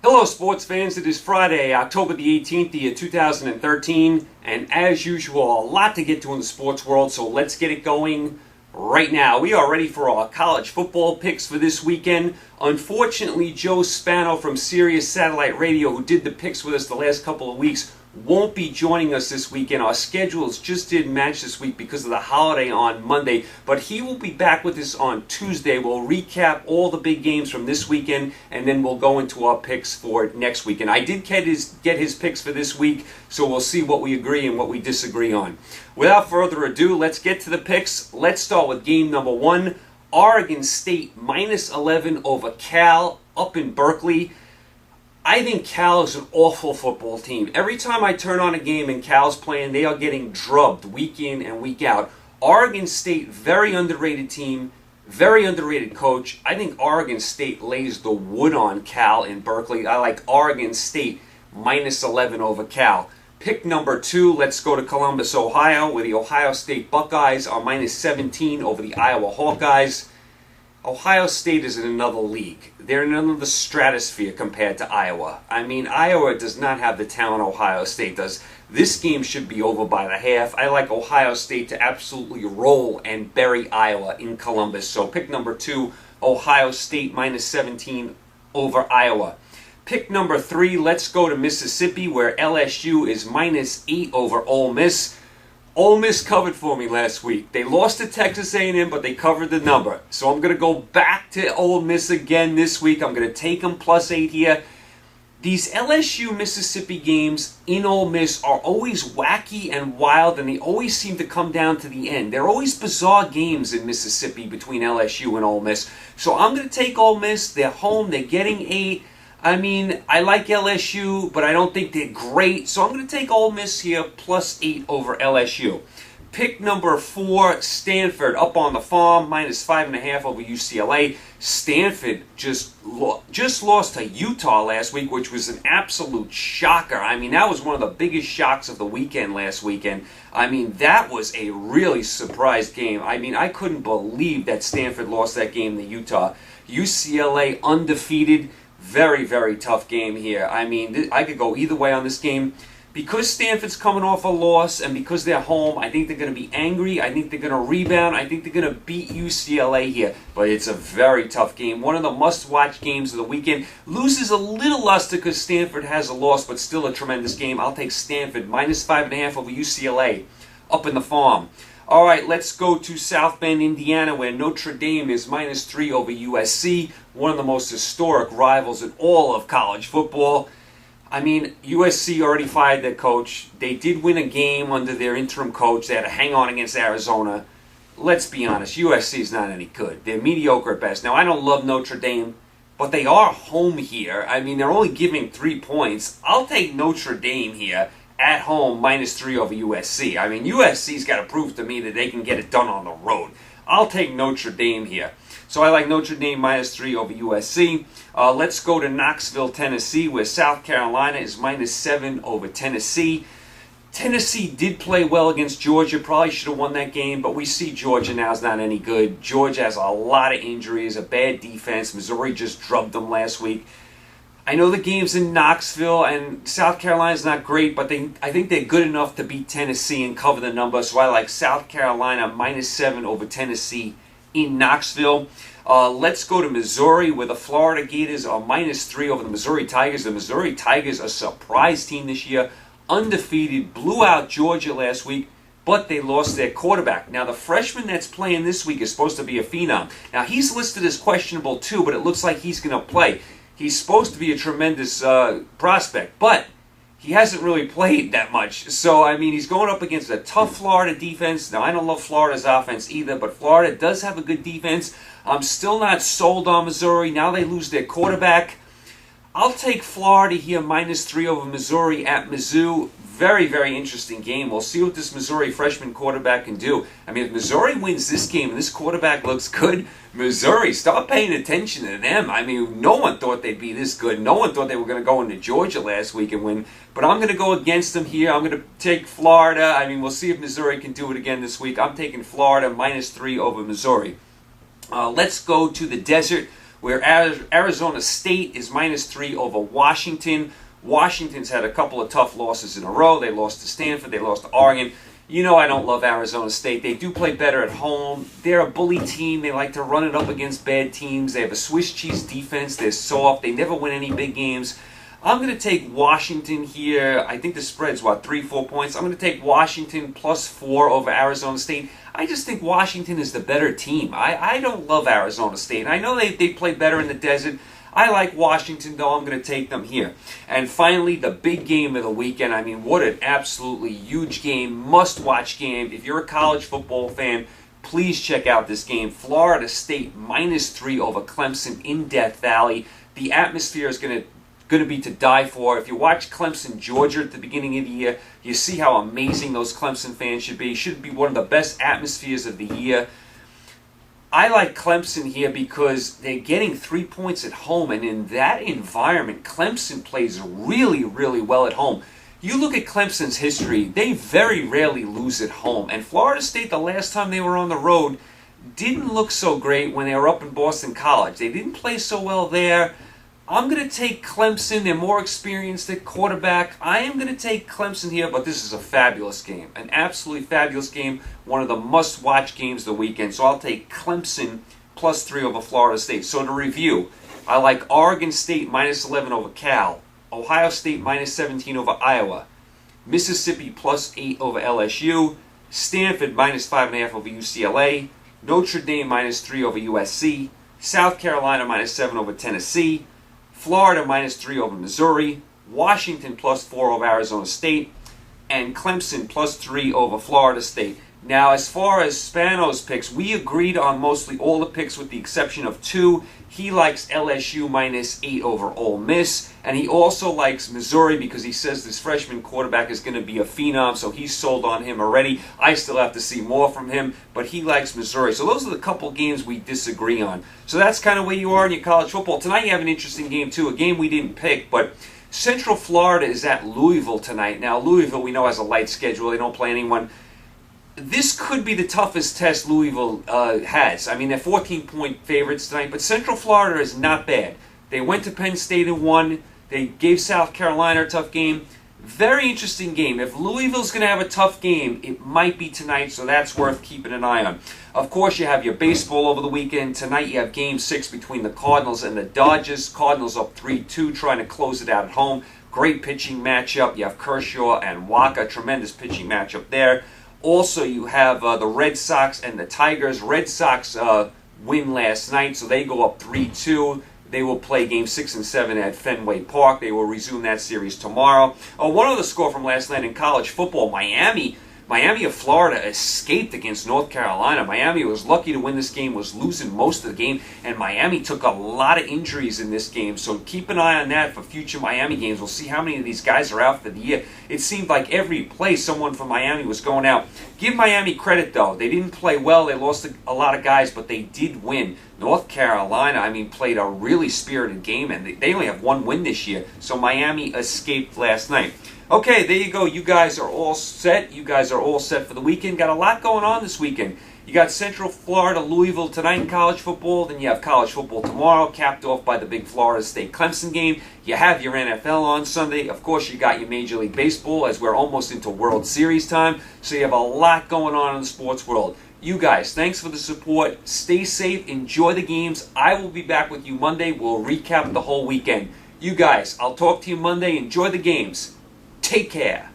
Hello, sports fans. It is Friday, October the 18th, the year 2013, and as usual, a lot to get to in the sports world, so let's get it going right now. We are ready for our college football picks for this weekend. Unfortunately, Joe Spano from Sirius Satellite Radio, who did the picks with us the last couple of weeks, won't be joining us this weekend. Our schedules just didn't match this week because of the holiday on Monday, but he will be back with us on Tuesday. We'll recap all the big games from this weekend, and then we'll go into our picks for next weekend. I did get his picks for this week, so we'll see what we agree and what we disagree on. Without further ado, let's get to the picks. Let's start with game number one. Oregon State minus 11 over Cal up in Berkeley. I think Cal is an awful football team. Every time I turn on a game and Cal's playing, they are getting drubbed week in and week out. Oregon State, very underrated team, very underrated coach. I think Oregon State lays the wood on Cal in Berkeley. I like Oregon State minus 11 over Cal. Pick number two, let's go to Columbus, Ohio, where the Ohio State Buckeyes are minus 17 over the Iowa Hawkeyes. Ohio State is in another league. They're in another stratosphere compared to Iowa. I mean, Iowa does not have the talent Ohio State does. This game should be over by the half. I like Ohio State to absolutely roll and bury Iowa in Columbus. So pick number two, Ohio State minus 17 over Iowa. Pick number three, let's go to Mississippi, where LSU is minus 8 over Ole Miss. Ole Miss covered for me last week. They lost to Texas A&M, but they covered the number. So I'm going to go back to Ole Miss again this week. I'm going to take them plus 8 here. These LSU-Mississippi games in Ole Miss are always wacky and wild, and they always seem to come down to the end. They're always bizarre games in Mississippi between LSU and Ole Miss. So I'm going to take Ole Miss. They're home. They're getting 8. I mean, I like LSU, but I don't think they're great. So I'm going to take Ole Miss here, plus 8 over LSU. Pick number four, Stanford, up on the farm, minus 5.5 over UCLA. Stanford just lost to Utah last week, which was an absolute shocker. I mean, that was one of the biggest shocks of the weekend last weekend. I mean, that was a really surprise game. I mean, I couldn't believe that Stanford lost that game to Utah. UCLA undefeated. Very, very tough game here. I mean, I could go either way on this game. Because Stanford's coming off a loss and because they're home, I think they're going to be angry. I think they're going to rebound. I think they're going to beat UCLA here. But it's a very tough game. One of the must-watch games of the weekend. Loses a little luster because Stanford has a loss, but still a tremendous game. I'll take Stanford minus 5.5 over UCLA up in the farm. All right, let's go to South Bend, Indiana, where Notre Dame is minus 3 over USC, one of the most historic rivals in all of college football. I mean, USC already fired their coach. They did win a game under their interim coach. They had to hang on against Arizona. Let's be honest, USC is not any good. They're mediocre at best. Now, I don't love Notre Dame, but they are home here. I mean, they're only giving 3 points. I'll take Notre Dame here at home, minus 3 over USC. I mean, USC's got to prove to me that they can get it done on the road. I'll take Notre Dame here. So I like Notre Dame minus 3 over USC. Let's go to Knoxville, Tennessee, where South Carolina is minus 7 over Tennessee. Tennessee did play well against Georgia. Probably should have won that game, but we see Georgia now is not any good. Georgia has a lot of injuries, a bad defense. Missouri just drubbed them last week. I know the game's in Knoxville, and South Carolina's not great, but I think they're good enough to beat Tennessee and cover the number. So I like South Carolina minus 7 over Tennessee in Knoxville. Let's go to Missouri, where the Florida Gators are minus 3 over the Missouri Tigers. The Missouri Tigers, a surprise team this year, undefeated, blew out Georgia last week, but they lost their quarterback. Now, the freshman that's playing this week is supposed to be a phenom. Now, he's listed as questionable too, but it looks like he's going to play. He's supposed to be a tremendous prospect, but he hasn't really played that much. So, I mean, he's going up against a tough Florida defense. Now, I don't love Florida's offense either, but Florida does have a good defense. I'm still not sold on Missouri. Now they lose their quarterback. I'll take Florida here, minus 3 over Missouri at Mizzou. Very, very interesting game. We'll see what this Missouri freshman quarterback can do. I mean, if Missouri wins this game and this quarterback looks good, Missouri, start paying attention to them. I mean, no one thought they'd be this good. No one thought they were going to go into Georgia last week and win. But I'm going to go against them here. I'm going to take Florida. I mean, we'll see if Missouri can do it again this week. I'm taking Florida minus 3 over Missouri. Let's go to the desert, where Arizona State is -3 over Washington. Washington's had a couple of tough losses in a row. They lost to Stanford. They lost to Oregon. You know I don't love Arizona State. They do play better at home. They're a bully team. They like to run it up against bad teams. They have a Swiss cheese defense. They're soft. They never win any big games. I'm going to take Washington here. I think the spread's, 3-4 points. I'm going to take Washington +4 over Arizona State. I just think Washington is the better team. I don't love Arizona State. I know they play better in the desert. I like Washington, though. I'm going to take them here. And finally, the big game of the weekend. I mean, what an absolutely huge game, must-watch game. If you're a college football fan, please check out this game. Florida State -3 over Clemson in Death Valley. The atmosphere is going to be to die for. If you watch Clemson, Georgia at the beginning of the year, you see how amazing those Clemson fans should be. Should be one of the best atmospheres of the year. I like Clemson here because they're getting 3 points at home, and in that environment, Clemson plays really, really well at home. You look at Clemson's history, they very rarely lose at home. And Florida State, the last time they were on the road, didn't look so great when they were up in Boston College. They didn't play so well there. I'm going to take Clemson. They're more experienced at quarterback. I am going to take Clemson here, but this is a fabulous game. An absolutely fabulous game. One of the must-watch games of the weekend. So I'll take Clemson +3 over Florida State. So to review, I like Oregon State -11 over Cal. Ohio State -17 over Iowa. Mississippi +8 over LSU. Stanford -5.5 over UCLA. Notre Dame -3 over USC. South Carolina -7 over Tennessee. Florida -3 over Missouri, Washington +4 over Arizona State, and Clemson +3 over Florida State. Now, as far as Spano's picks, we agreed on mostly all the picks with the exception of 2. He likes LSU -8 over Ole Miss, and he also likes Missouri because he says this freshman quarterback is going to be a phenom, so he's sold on him already. I still have to see more from him, but he likes Missouri. So those are the couple games we disagree on. So that's kind of where you are in your college football. Tonight you have an interesting game too, a game we didn't pick, but Central Florida is at Louisville tonight. Now, Louisville, we know, has a light schedule. They don't play anyone. This could be the toughest test Louisville has. I mean, they're 14-point favorites tonight, but Central Florida is not bad. They went to Penn State and won. They gave South Carolina a tough game. Very interesting game. If Louisville's going to have a tough game, it might be tonight, so that's worth keeping an eye on. Of course, you have your baseball over the weekend. Tonight you have Game 6 between the Cardinals and the Dodgers. Cardinals up 3-2, trying to close it out at home. Great pitching matchup. You have Kershaw and Waka. Tremendous pitching matchup there. Also, you have the Red Sox and the Tigers. Red Sox win last night, so they go up 3-2. They will play Game 6 and 7 at Fenway Park. They will resume that series tomorrow. One other score from last night in college football, Miami of Florida escaped against North Carolina. Miami was lucky to win this game, was losing most of the game, and Miami took a lot of injuries in this game. So keep an eye on that for future Miami games. We'll see how many of these guys are out for the year. It seemed like every play someone from Miami was going out. Give Miami credit, though. They didn't play well. They lost a lot of guys, but they did win. North Carolina, played a really spirited game, and they only have one win this year. So Miami escaped last night. Okay, there you go. You guys are all set. You guys are all set for the weekend. Got a lot going on this weekend. You got Central Florida, Louisville tonight in college football. Then you have college football tomorrow, capped off by the big Florida State Clemson game. You have your NFL on Sunday. Of course, you got your Major League Baseball as we're almost into World Series time. So you have a lot going on in the sports world. You guys, thanks for the support. Stay safe. Enjoy the games. I will be back with you Monday. We'll recap the whole weekend. You guys, I'll talk to you Monday. Enjoy the games. Take care.